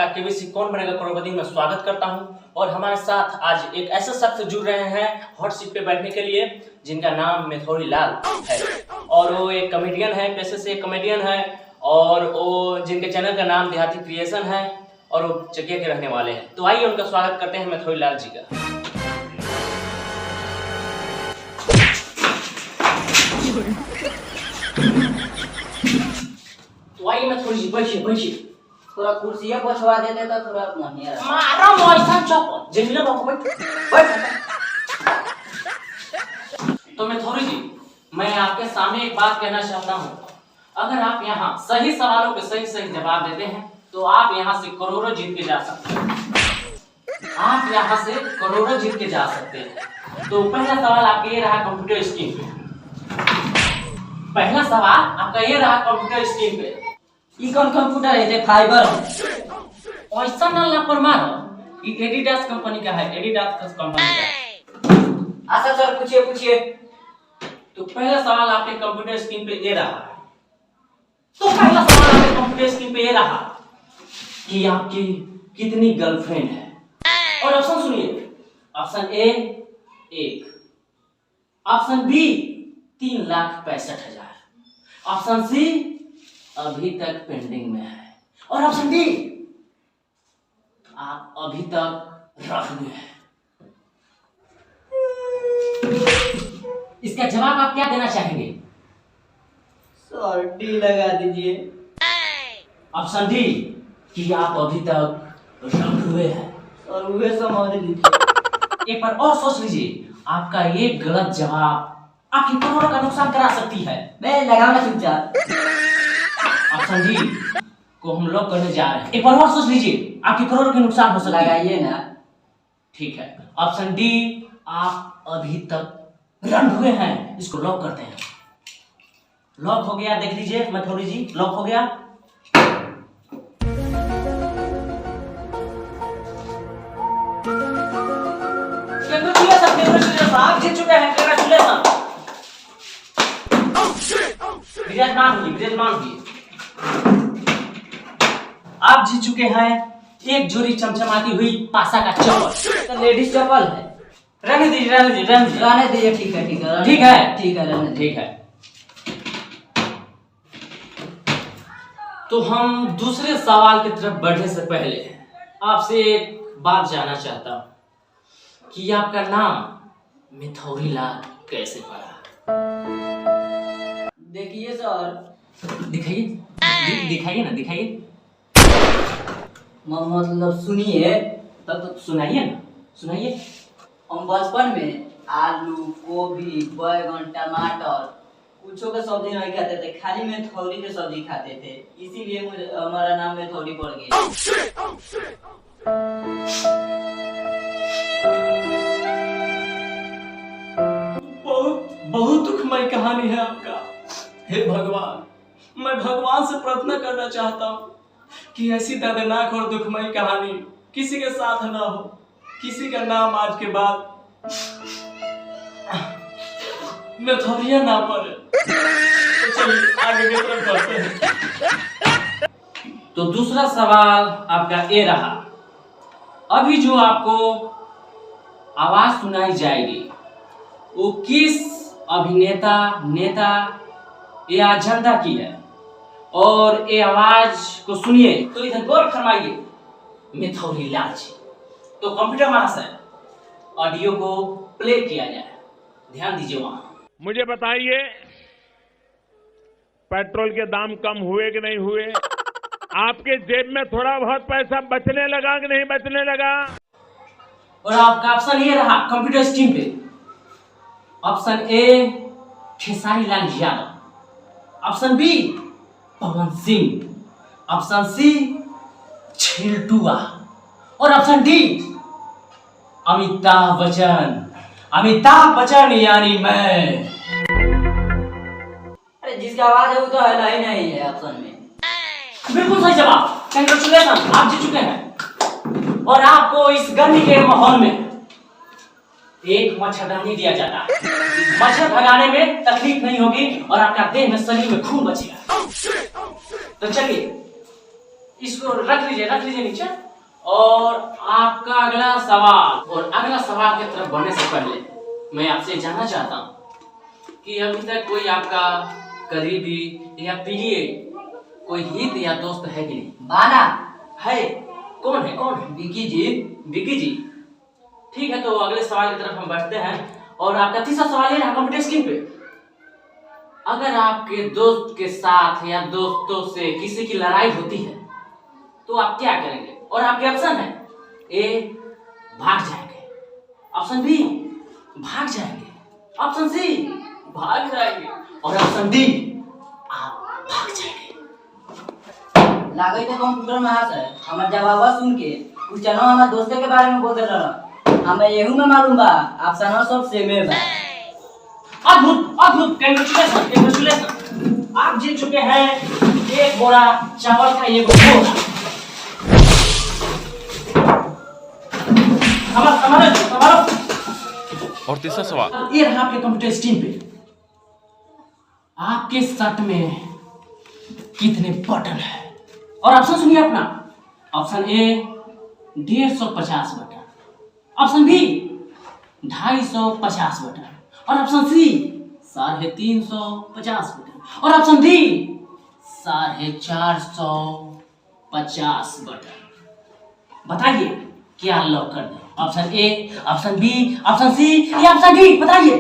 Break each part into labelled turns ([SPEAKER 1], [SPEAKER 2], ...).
[SPEAKER 1] आपका केबीसी कौन बनेगा करोड़पति में स्वागत करता हूं। और हमारे साथ आज एक ऐसे शख्स जुड़ रहे हैं हॉट सीट पे बैठने के लिए जिनका नाम मिथौरी लाल है और वो एक कॉमेडियन है, पेशे से एक कॉमेडियन है और वो जिनके चैनल का नाम देहाती क्रिएशन है और वो चकिया के रहने वाले हैं। तो आइए उनका स्वागत करते हैं मिथौरी लाल जी का। तो आइए मिथौरी जी बैठिए।
[SPEAKER 2] थोड़ा कुर्सियां बचवा देते तो थोड़ा बढ़िया
[SPEAKER 1] मारा मोइसन चौपट जमीला बाबू बैठ। तो मिथौरी जी, मैं आपके सामने एक बात कहना चाहता हूँ। अगर आप यहाँ सही सवालों के सही जवाब देते हैं तो आप यहाँ से करोड़ों जीत के जा सकते हैं। आप यहाँ से करोड़ों जीत के जा सकते हैं। तो पहला सवाल आपके लिए रहा कंप्यूटर स्क्रीन पे। पहला सवाल आपका ये रहा कंप्यूटर स्क्रीन पे।
[SPEAKER 2] ई कौन कंप्यूटर है? फाइबर
[SPEAKER 1] ऐसा ना लापरवाह हो। ये एडिडास कंपनी का है, एडिडास कंपनी का।
[SPEAKER 2] अच्छा सर पूछिए।
[SPEAKER 1] तो पहला सवाल आपके कंप्यूटर स्क्रीन पे ये रहा। तो पहला सवाल आपके कंप्यूटर स्क्रीन पे ये रहा कि आपकी कितनी गर्लफ्रेंड है। और ऑप्शन सुनिए। Option A 1, option B 3,65,000, option C अभी तक पेंडिंग में है और ऑप्शन डी आप अभी तक रख में है। इसका जवाब आप क्या देना चाहेंगे?
[SPEAKER 2] सर डी लगा दीजिए।
[SPEAKER 1] ऑप्शन डी कि आप अभी तक रख हुए हैं।
[SPEAKER 2] सर वह समझ लीजिए।
[SPEAKER 1] एक बार और सोच लीजिए। आपका ये गलत जवाब आपकी करोड़ों का नुकसान करा सकती है।
[SPEAKER 2] मैं लगाना चुपचाप।
[SPEAKER 1] ऑप्शन डी को हम लोग करने जा रहे हैं। एक बार और सोच लीजिए, आपकी करोड़ों के नुकसान हो सकता है।
[SPEAKER 2] लगाइए ना।
[SPEAKER 1] ठीक है, ऑप्शन डी आप अभी तक रन हुए हैं। इसको लॉक करते हैं। लॉक हो गया, देख लीजिए मिथौरी जी, लॉक हो गया। कांग्रेचुलेशन, आप जीत चुके हैं। कांग्रेचुलेशन। विराजमान हुई। आप जीत चुके हैं एक जोड़ी चमचमाती हुई पासा का चप्पल।
[SPEAKER 2] तो लेडीज चप्पल है।
[SPEAKER 1] रहने दीजिए।
[SPEAKER 2] रहने दीजिए। ठीक है।
[SPEAKER 1] ठीक है। तो हम दूसरे सवाल की तरफ बढ़ने से पहले आपसे एक बात जानना चाहता हूं कि आपका नाम मिथौरी लाल कैसे पड़ा?
[SPEAKER 2] देखिए सर,
[SPEAKER 1] दिखाइए ना।
[SPEAKER 2] मतलब सुनिए।
[SPEAKER 1] तब तो सुनाइए।
[SPEAKER 2] हम बचपन में आलू, गोभी, बैगन, टमाटर कुछों का सब्जी नहीं खाते थे, खाली मिथौरी के सब्जी खाते थे। इसीलिए मुझे हमारा नाम मिथौरी पड़ गया।
[SPEAKER 1] बहुत दुखमय कहानी है आपका। हे भगवान, मैं भगवान से प्रार्थना करना चाहता हूँ कि ऐसी दर्दनाक और दुखमय कहानी किसी के साथ ना हो, किसी का नाम आज के बाद मिथौरिया ना पड़े। तो चलिए आगे की तरफ बढ़ते हैं। तो दूसरा सवाल आपका ये रहा। अभी जो आपको आवाज सुनाई जाएगी वो किस अभिनेता, नेता या जनता की है? और ये आवाज को सुनिए तो इधर गौर फरमाइए मिथौरी लाल जी। तो कंप्यूटर महाशय ऑडियो को प्ले किया जाए, ध्यान दीजिए वहां।
[SPEAKER 3] मुझे बताइए, पेट्रोल के दाम कम हुए कि नहीं हुए? आपके जेब में थोड़ा बहुत पैसा बचने लगा कि नहीं बचने लगा?
[SPEAKER 1] और आपका ऑप्शन ये रहा कंप्यूटर स्क्रीन पे। Option A Khesari Lal Yadav, option B Pawan Singh, option C Chhiltua और ऑप्शन डी अमिताभ बच्चन यानी मैं।
[SPEAKER 2] अरे जिसका आवाज है वो तो है नहीं है ऑप्शन में।
[SPEAKER 1] बिल्कुल सही जवाब। कांग्रेचुलेशन, आप जीत चुके हैं। और आपको इस गर्मी के माहौल में एक मच्छरदानी दिया जाता है। मच्छर भगाने में तकलीफ नहीं होगी और आपका देह में, शरीर में खून बचेगा। तो चलिए इसको रख लीजिए नीचे। और आपका अगला सवाल, और अगला सवाल की तरफ बढ़ने से पहले मैं आपसे जानना चाहता हूँ कि अभी तक कोई आपका करीबी या प्रिय कोई हित या दोस्त है कि नहीं?
[SPEAKER 2] बाना
[SPEAKER 1] है। कौन है?
[SPEAKER 2] विकी जी।
[SPEAKER 1] विकी जी। ठीक है, तो अगले सवाल की तरफ हम बढ़ते हैं। और आपका तीसरा सवाल ये रहा कंप्यूटर स्क्रीन पे, अगर आपके दोस्त के साथ या दोस्तों से किसी की लड़ाई होती है तो आप क्या करेंगे? और आपके ऑप्शन है, ए भाग जाएंगे, ऑप्शन बी भाग जाएंगे, ऑप्शन सी भाग जाएंगे, और ऑप्शन डी आप भाग जाएंगे।
[SPEAKER 2] लागई तो कंप्यूटर में हाथ है। हमार जवाब सुन के कुछ जना हमार दोस्ते के बारे में बोल दे रहा। हमें यहू में मालूम बा ऑप्शन सब सेम है बा।
[SPEAKER 1] अद्भुत, कांग्रेचुलेशन। आप जीत चुके हैं एक बोरा चावल का ये बोरा। हमारा
[SPEAKER 3] और तीसरा सवाल
[SPEAKER 1] ये रहा आपके कंप्यूटर स्क्रीन पे, आपके शर्ट में कितने बटन है? और ऑप्शन सुनिए अपना, option A 150 button, option B 250 button, और ऑप्शन सी 350 बटन, और ऑप्शन डी 450 बटन। बताइए क्या लॉक कर दें? Option A, option B, option C या ऑप्शन डी? बताइए।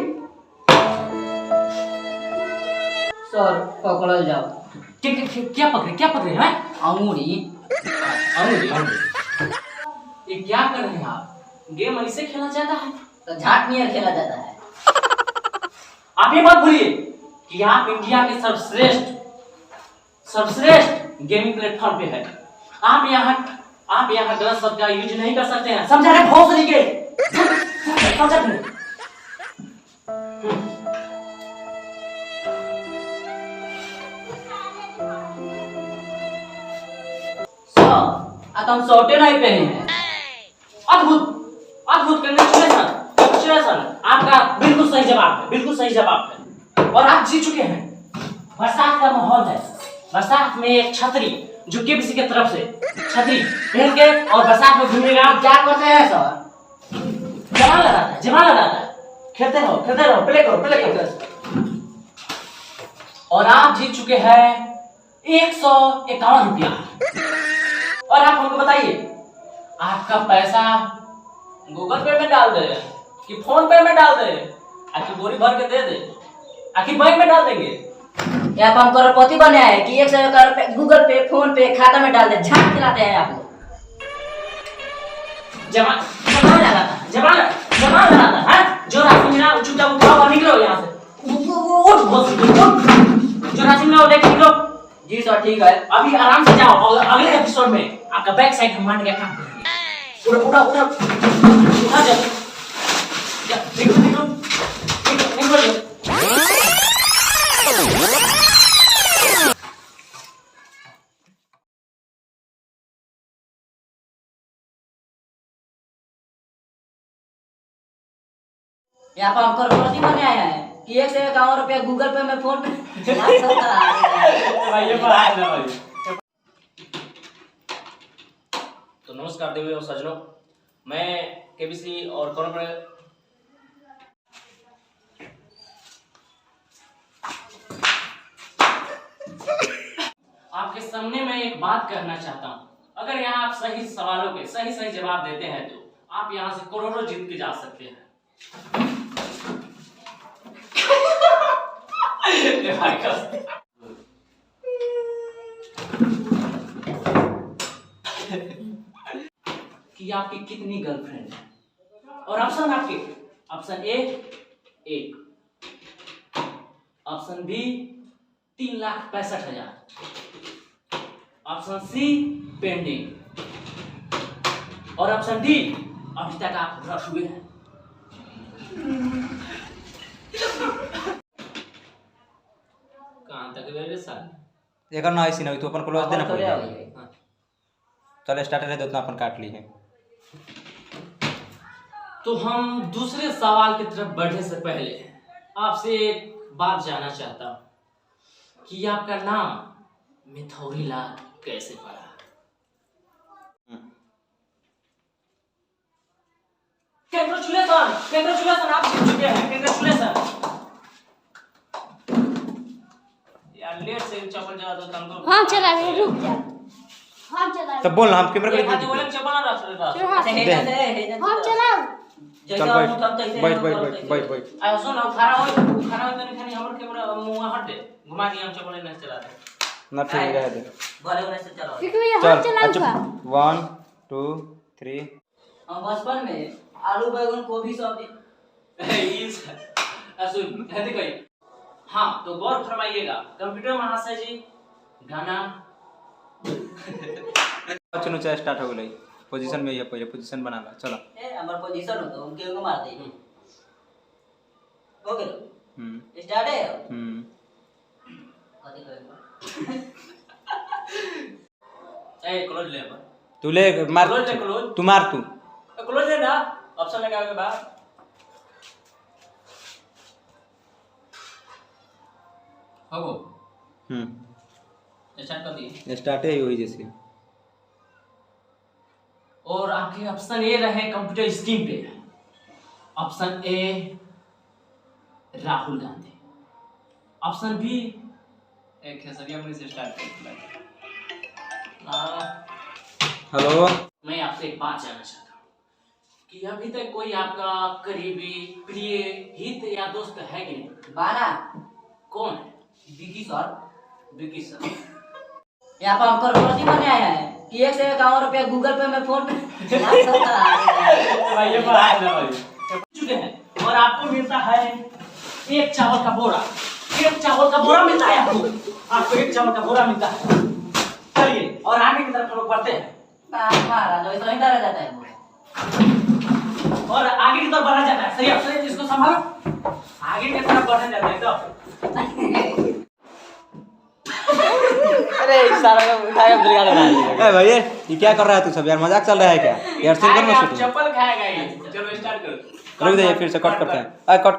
[SPEAKER 2] सर पकड़ जाओ।
[SPEAKER 1] क्या पकड़े हैं?
[SPEAKER 2] अंगूरी।
[SPEAKER 1] ये क्या कर रहे हैं आप? गेम ऐसे खेला जाता है?
[SPEAKER 2] तो झाट नियर खेला जाता है।
[SPEAKER 1] आप ये मत भूलिए कि आप इंडिया के सर्वश्रेष्ठ गेमिंग प्लेटफॉर्म पे है। आप यहाँ गलत शब्द का यूज नहीं कर सकते हैं, समझा रहे? बहुत तरीके समझा नहीं।
[SPEAKER 2] तो हम शॉर्टे नहीं पहने हैं।
[SPEAKER 1] अद्भुत, कांग्रेचुलेशन। आपका बिल्कुल सही जवाब है, और आप जीत चुके हैं। बरसात का माहौल है, बरसात में एक छतरी जो किसी की तरफ से छतरी पहन के और बरसात में घूमेगा।
[SPEAKER 2] आप क्या करते हैं सर?
[SPEAKER 1] जमा लगाता है। खेलते रहो, प्ले करो। और आप जीत चुके हैं 151 रुपया। और आप हमको बताइए, आपका पैसा गूगल पे में डाल दे कि फोन पे में डाल दे, आखिर बोरी भर के दे दे, आखिर बैंक में डाल देंगे?
[SPEAKER 2] या आप हम करोड़पति बने हैं कि 100 रुपए गूगल पे, फोन पे, खाता में डाल दे? झाट खिलाते हैं आप लोग।
[SPEAKER 1] जमा लगाता है। जो राशि मिला चुपचाप उठाओ और निकलो यहाँ से। जो राशि मिला वो लेके निकलो।
[SPEAKER 2] जी सर ठीक है।
[SPEAKER 1] अभी आराम से जाओ, और अगले एपिसोड में आपका बैक साइड हम मारने का काम करेंगे। उठा जल्दी। निकलो।
[SPEAKER 2] यहाँ पर हम करोड़पति बने आए हैं कि 151 रुपया गूगल पे में, फोन पे।
[SPEAKER 1] तो नमस्कार देवी और सज्जनों, मैं केबीसी और कॉर्पोरेट आपके सामने मैं एक बात कहना चाहता हूँ। अगर यहाँ आप सही सवालों के सही जवाब देते हैं तो आप यहाँ से करोड़ों जीत के जा सकते हैं। कि आपकी कितनी गर्लफ्रेंड है? और ऑप्शन आपके, option A 1, option B 3,65,000, option C pending, और ऑप्शन डी अभी तक आप रश हुए हैं। कहां तक गए साल?
[SPEAKER 4] एकर ना ऐसी नहीं तो अपन क्लोज देना
[SPEAKER 2] थोड़े
[SPEAKER 4] पड़ेगा।
[SPEAKER 2] हो गए।
[SPEAKER 4] चल स्टार्टर है तो उतना अपन काट ली है।
[SPEAKER 1] तो हम दूसरे सवाल की तरफ बढ़ने से पहले आपसे एक बात जानना चाहता हूं कि आपका नाम मिथौरी लाल कैसे पड़ा? कंग्रेचुलेशन आप जीत चुके हैं, कंग्रेचुलेशन। यार लेट से चप्पल जला दो तुमको।
[SPEAKER 5] हम चला रहे, रुक जा। हम चला रहे।
[SPEAKER 4] तब बोल ना हम कैमरा
[SPEAKER 1] एक हाथ
[SPEAKER 4] कर
[SPEAKER 1] बोले चप्पल ना रख रहा।
[SPEAKER 5] चलो हाथ
[SPEAKER 2] अच्छा,
[SPEAKER 5] से।
[SPEAKER 2] हे जाते
[SPEAKER 5] हम चलाओ।
[SPEAKER 4] चल बैठ
[SPEAKER 1] आ सुन अब खड़ा हो तो खानी हमर कैमरा मुंह हट दे, घुमा दिए हम चप्पल नहीं चलाते
[SPEAKER 4] ना ठीक रह दे।
[SPEAKER 2] भले भले से चलो।
[SPEAKER 5] क्योंकि ये
[SPEAKER 4] चल
[SPEAKER 5] हम चलाऊं
[SPEAKER 4] अच्छा
[SPEAKER 5] का।
[SPEAKER 4] 1 2 3
[SPEAKER 2] हम बचपन में आलू बैगन गोभी सब्जी
[SPEAKER 1] सुन है कोई। हाँ तो गौर फरमाइएगा कंप्यूटर महाशय जी गाना
[SPEAKER 4] चलो चाहे स्टार्ट हो गई पोजीशन में, ये पहले पोजीशन बना ला। चलो
[SPEAKER 2] ए हमर पोजीशन हो तो हम केहू को मार दे। हो गेलो स्टार्ट है। कथि करेगा
[SPEAKER 1] ए क्लोज ले अब
[SPEAKER 4] तू ले मार,
[SPEAKER 1] क्लोज ले क्लोज
[SPEAKER 4] तू मार तू।
[SPEAKER 1] क्लोज है ना ऑप्शन लगाओगे बाद हो स्टार्ट कर दिए।
[SPEAKER 4] स्टार्ट है वही जैसे।
[SPEAKER 1] और आपके ऑप्शन ए रहे कंप्यूटर स्क्रीन पे। Option A Rahul Gandhi, option B एक है सभी अपने से स्टार्ट करते।
[SPEAKER 4] हेलो
[SPEAKER 1] मैं आपसे एक बात जानना चाहता हूँ कि अभी तक कोई आपका करीबी प्रिय हित या दोस्त है कि नहीं?
[SPEAKER 2] बाना
[SPEAKER 1] कौन है?
[SPEAKER 2] विकी सर।
[SPEAKER 1] विकी सर।
[SPEAKER 2] यहाँ पर हम करोड़पति बने आए हैं कि 1 से 51 रुपया गूगल पे में फोन पे
[SPEAKER 1] भाई ये बात है भाई चुके हैं और आपको मिलता है एक चावल का बोरा। एक चावल का बोरा मिलता है आपको एक चावल का बोरा मिलता है। चलिए और आगे की तरफ हम लोग बढ़ते हैं
[SPEAKER 2] महाराज वैसा ही डरा जाता है वो।
[SPEAKER 1] और आगे की तरफ बढ़ा जाता है। सही ऑप्शन है, इसको संभालो। आगे की तरफ बढ़ा जाता है तो
[SPEAKER 2] अरे सारा का उठा के बिगाड़ बना दिया।
[SPEAKER 4] ए भाई ये क्या कर रहा है तू सब यार, मजाक चल रहा है क्या यार? सिर कर मत
[SPEAKER 1] चप्पल खाएगा ये। चलो स्टार्ट करो।
[SPEAKER 4] रुक दे फिर से कट करते हैं। कट